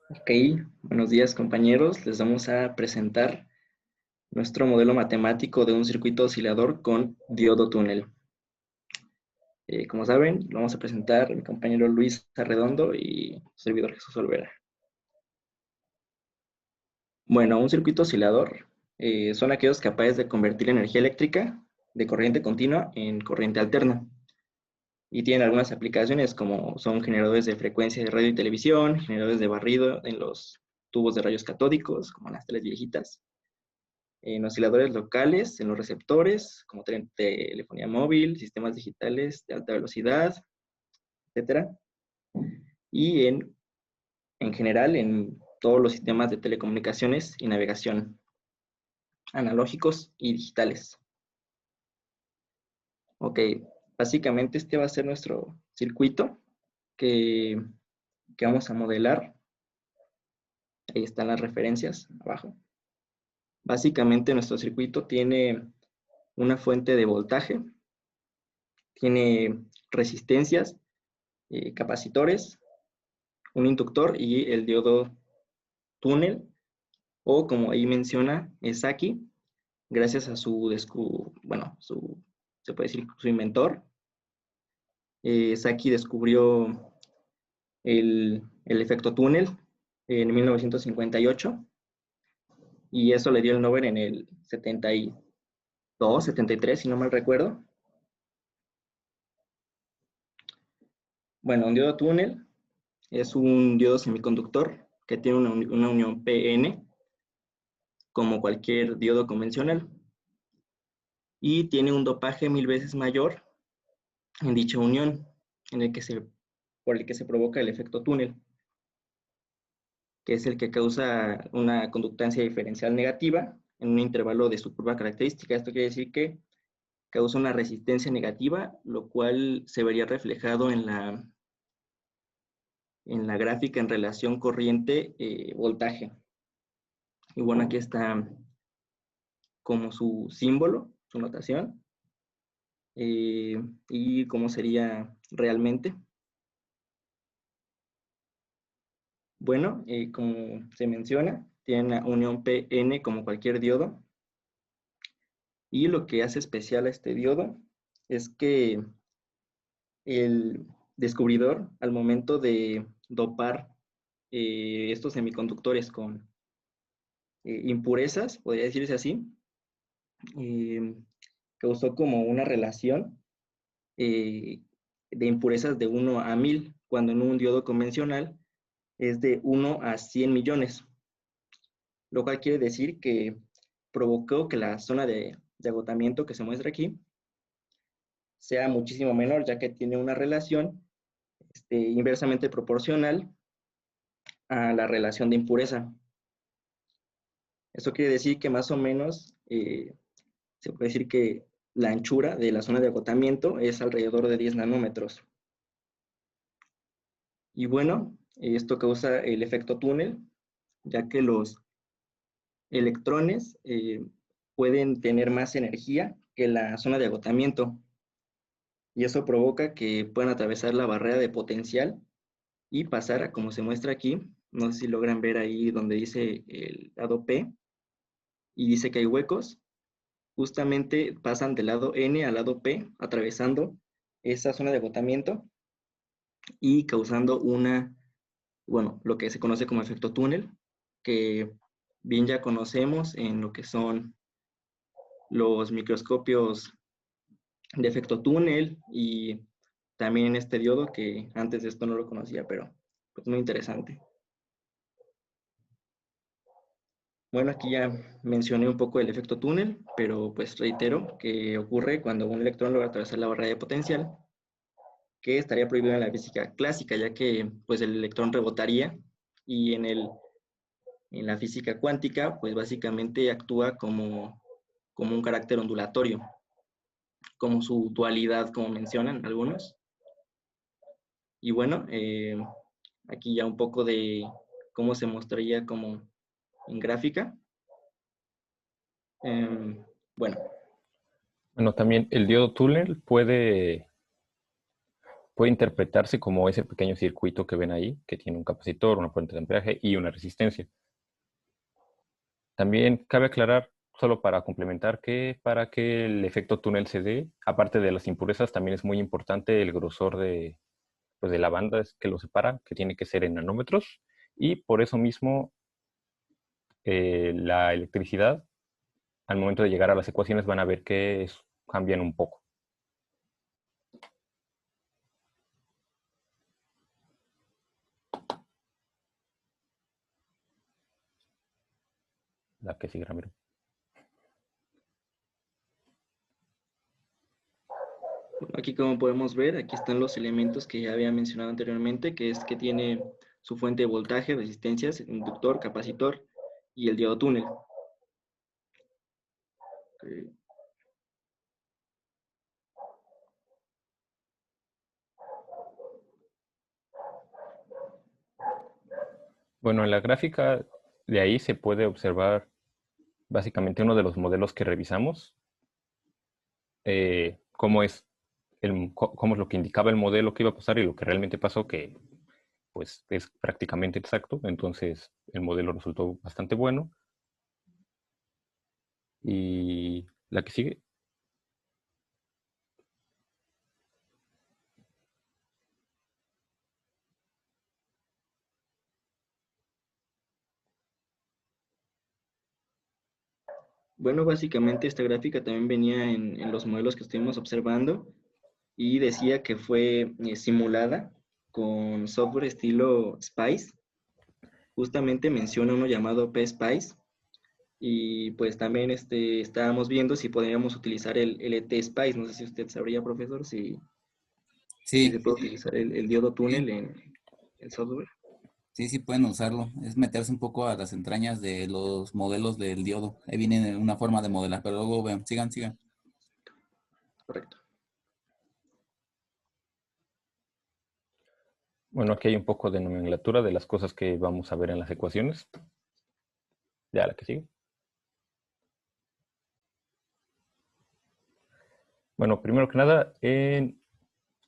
Ok, buenos días compañeros. Les vamos a presentar nuestro modelo matemático de un circuito oscilador con diodo túnel. Como saben, lo vamos a presentar mi compañero Luis Arredondo y su servidor Jesús Olvera. Bueno, un circuito oscilador son aquellos capaces de convertir energía eléctrica de corriente continua en corriente alterna. Y tienen algunas aplicaciones como son generadores de frecuencia de radio y televisión, generadores de barrido en los tubos de rayos catódicos, como las teles viejitas, en osciladores locales, en los receptores, como telefonía móvil, sistemas digitales de alta velocidad, etcétera. Y en general en todos los sistemas de telecomunicaciones y navegación, analógicos y digitales. Ok, básicamente este va a ser nuestro circuito que vamos a modelar. Ahí están las referencias abajo. Básicamente nuestro circuito tiene una fuente de voltaje, tiene resistencias, capacitores, un inductor y el diodo túnel, o como ahí menciona, Esaki, gracias a se puede decir su inventor. Esaki descubrió el efecto túnel en 1958 y eso le dio el Nobel en el 72, 73, si no mal recuerdo. Bueno, un diodo túnel es un diodo semiconductor que tiene una unión PN como cualquier diodo convencional y tiene un dopaje 1000 veces mayor en dicha unión por el que se provoca el efecto túnel, que es el que causa una conductancia diferencial negativa en un intervalo de su curva característica. Esto quiere decir que causa una resistencia negativa, lo cual se vería reflejado en la gráfica en relación corriente-voltaje. Y bueno, aquí está como su símbolo, su notación, y cómo sería realmente. Bueno, como se menciona, tiene una unión PN como cualquier diodo. Y lo que hace especial a este diodo es que el descubridor, al momento de dopar estos semiconductores con impurezas, podría decirse así, eh, causó como una relación eh, de impurezas de 1 a 1000, cuando en un diodo convencional es de 1 a 100 millones, lo cual quiere decir que provocó que la zona de agotamiento que se muestra aquí sea muchísimo menor, ya que tiene una relación inversamente proporcional a la relación de impureza. Esto quiere decir que más o menos se puede decir que la anchura de la zona de agotamiento es alrededor de 10 nanómetros. Y bueno, esto causa el efecto túnel, ya que los electrones pueden tener más energía que la zona de agotamiento. Y eso provoca que puedan atravesar la barrera de potencial y pasar a, como se muestra aquí, no sé si logran ver ahí donde dice el lado P, y dice que hay huecos, justamente pasan del lado N al lado P, atravesando esa zona de agotamiento y causando lo que se conoce como efecto túnel, que bien ya conocemos en lo que son los microscopios de efecto túnel y también en este diodo, que antes de esto no lo conocía, pero pues muy interesante. Bueno, aquí ya mencioné un poco el efecto túnel, pero pues reitero que ocurre cuando un electrón logra atravesar la barrera de potencial, que estaría prohibido en la física clásica, ya que pues el electrón rebotaría y en la física cuántica pues básicamente actúa como un carácter ondulatorio, como su dualidad, como mencionan algunos. Y bueno, aquí ya un poco de cómo se mostraría como en gráfica. Bueno, Bueno, también el diodo túnel puede puede interpretarse como ese pequeño circuito que ven ahí, que tiene un capacitor, una fuente de ampeaje y una resistencia. También cabe aclarar, solo para complementar, que para que el efecto túnel se dé, aparte de las impurezas, también es muy importante el grosor pues de la banda que lo separa, que tiene que ser en nanómetros, y por eso mismo la electricidad, al momento de llegar a las ecuaciones, van a ver que cambian un poco. La que sigue, Ramiro. Bueno, aquí como podemos ver, aquí están los elementos que ya había mencionado anteriormente, que es que tiene su fuente de voltaje, resistencias, inductor, capacitor y el diodo túnel. Ok. Bueno, en la gráfica de ahí se puede observar básicamente uno de los modelos que revisamos, cómo cómo es lo que indicaba el modelo que iba a pasar y lo que realmente pasó, que pues es prácticamente exacto. Entonces el modelo resultó bastante bueno. Y la que sigue. Bueno, básicamente esta gráfica también venía en los modelos que estuvimos observando y decía que fue simulada con software estilo Spice. Justamente menciona uno llamado PSpice y pues también estábamos viendo si podríamos utilizar el LT Spice. No sé si usted sabría, profesor, si se Sí, puede utilizar el diodo túnel sí, en el software. sí, sí pueden usarlo. Es meterse un poco a las entrañas de los modelos del diodo. Ahí viene una forma de modelar, pero luego vean, sigan, sigan. Correcto. Bueno, aquí hay un poco de nomenclatura de las cosas que vamos a ver en las ecuaciones. Ya la que sigue. Bueno, primero que nada,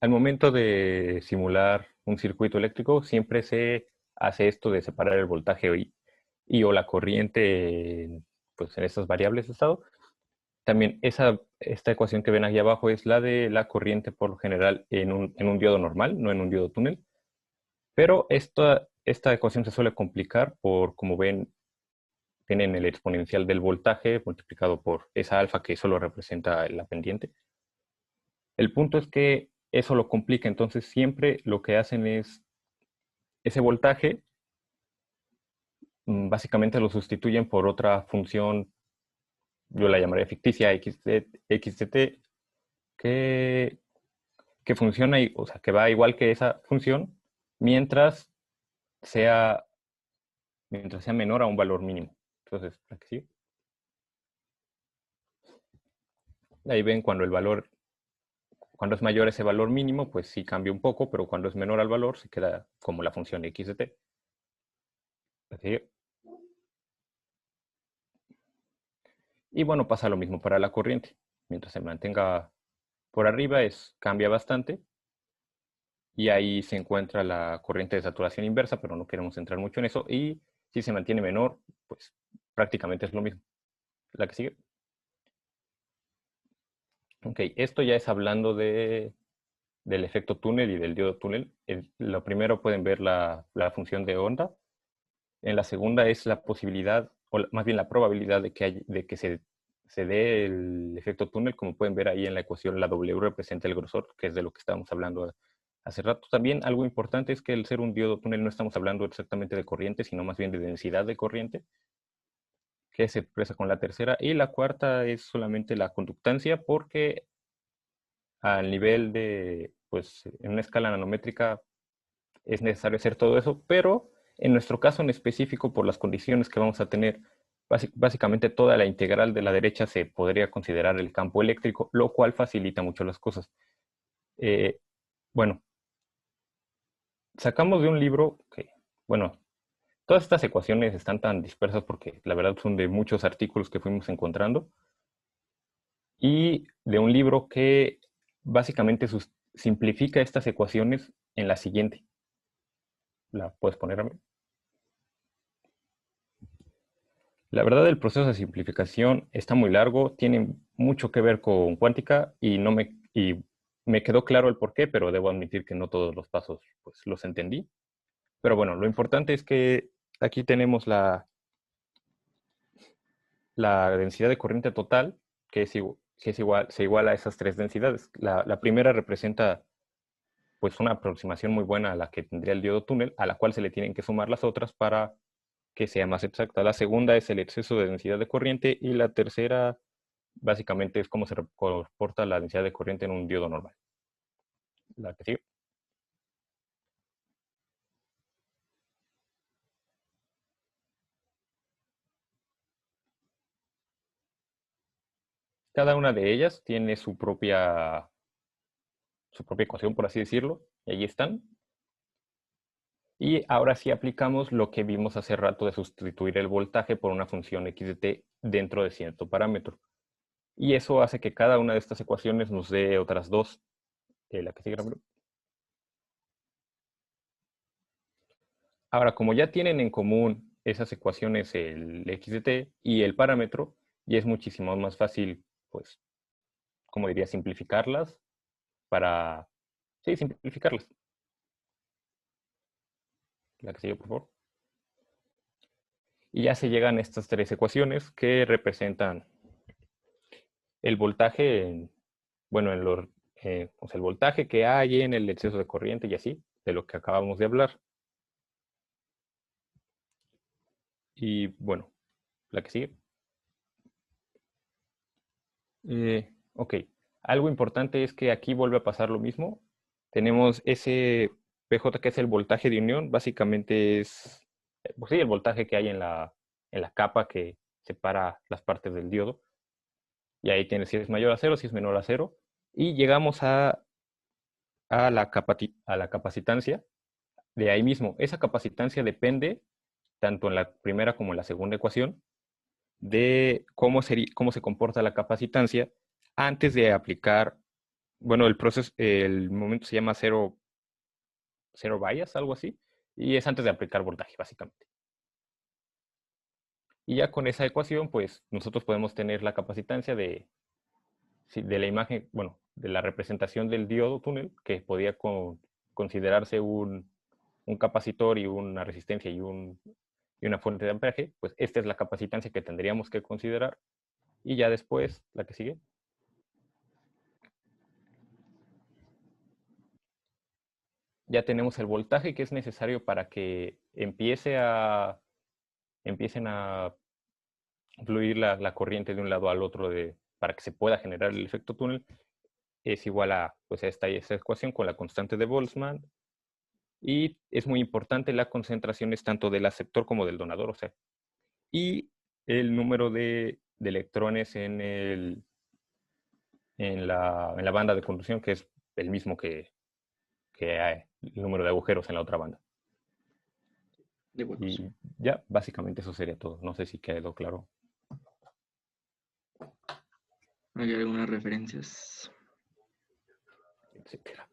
al momento de simular un circuito eléctrico, siempre se hace esto de separar el voltaje y o la corriente pues, en estas variables de estado. También esta ecuación que ven aquí abajo es la de la corriente por lo general en un diodo normal, no en un diodo túnel. Pero esta ecuación se suele complicar por, como ven, tienen el exponencial del voltaje multiplicado por esa alfa que solo representa la pendiente. El punto es que eso lo complica, entonces siempre lo que hacen es ese voltaje, básicamente lo sustituyen por otra función, yo la llamaría ficticia xdt, que, que funciona, o sea, que va igual que esa función, mientras sea, mientras sea menor a un valor mínimo. Entonces, ¿para qué sigue? Ahí ven cuando cuando es mayor ese valor mínimo, pues sí cambia un poco, pero cuando es menor al valor se queda como la función x de t. Así. Y bueno, pasa lo mismo para la corriente. Mientras se mantenga por arriba, cambia bastante. Y ahí se encuentra la corriente de saturación inversa, pero no queremos entrar mucho en eso. Y si se mantiene menor, pues prácticamente es lo mismo. La que sigue. Ok, esto ya es hablando del efecto túnel y del diodo túnel. Lo primero pueden ver la función de onda. En la segunda es la posibilidad, o más bien la probabilidad de que se dé el efecto túnel. Como pueden ver ahí en la ecuación, la W representa el grosor, que es de lo que estábamos hablando hace rato. También algo importante es que al ser un diodo túnel no estamos hablando exactamente de corriente, sino más bien de densidad de corriente, que se expresa con la tercera. Y la cuarta es solamente la conductancia, porque al nivel pues en una escala nanométrica es necesario hacer todo eso, pero en nuestro caso en específico, por las condiciones que vamos a tener, básicamente toda la integral de la derecha se podría considerar el campo eléctrico, lo cual facilita mucho las cosas. Eh, bueno, sacamos de un libro que, bueno, todas estas ecuaciones están tan dispersas porque la verdad son de muchos artículos que fuimos encontrando y de un libro que básicamente simplifica estas ecuaciones en la siguiente. ¿La puedes poner a mí? La verdad, el proceso de simplificación está muy largo, tiene mucho que ver con cuántica y me quedó claro el porqué, pero debo admitir que no todos los pasos pues, los entendí. Pero bueno, lo importante es que aquí tenemos la densidad de corriente total, que se iguala a esas tres densidades. La primera representa pues una aproximación muy buena a la que tendría el diodo túnel, a la cual se le tienen que sumar las otras para que sea más exacta. La segunda es el exceso de densidad de corriente y la tercera básicamente es cómo se comporta la densidad de corriente en un diodo normal. La que sigue. Cada una de ellas tiene su propia ecuación, por así decirlo, y ahí están. Y ahora sí aplicamos lo que vimos hace rato de sustituir el voltaje por una función x de t dentro de cierto parámetro. Y eso hace que cada una de estas ecuaciones nos dé otras dos. La que sigue, Ramiro. Ahora, como ya tienen en común esas ecuaciones, el x de t y el parámetro, ya es muchísimo más fácil, pues, como diría, simplificarlas para... Sí, simplificarlas. La que sigue, por favor. Y ya se llegan estas tres ecuaciones que representan el voltaje, bueno, o sea, el voltaje que hay en el exceso de corriente y así, de lo que acabamos de hablar. Y bueno, la que sigue. Ok, algo importante es que aquí vuelve a pasar lo mismo. Tenemos ese PJ que es el voltaje de unión, básicamente es, pues sí, el voltaje que hay en la capa que separa las partes del diodo. Y ahí tienes si es mayor a cero, si es menor a cero. Y llegamos a la capacitancia de ahí mismo. Esa capacitancia depende, tanto en la primera como en la segunda ecuación, de cómo se comporta la capacitancia antes de aplicar, bueno, el momento se llama cero bias, algo así, y es antes de aplicar voltaje, básicamente. Y ya con esa ecuación, pues nosotros podemos tener la capacitancia de la imagen, bueno, de la representación del diodo túnel, que podía considerarse un capacitor y una resistencia y una fuente de ampeaje, pues esta es la capacitancia que tendríamos que considerar. Y ya después, la que sigue. Ya tenemos el voltaje que es necesario para que empiecen a fluir la corriente de un lado al otro para que se pueda generar el efecto túnel. Es igual a pues esa ecuación con la constante de Boltzmann. Y es muy importante la concentración es tanto del aceptor como del donador, o sea, y el número de electrones en la banda de conducción, que es el mismo que hay, el número de agujeros en la otra banda. De huecos. Y ya, básicamente eso sería todo. No sé si quedó claro. Hay algunas referencias. Etcétera.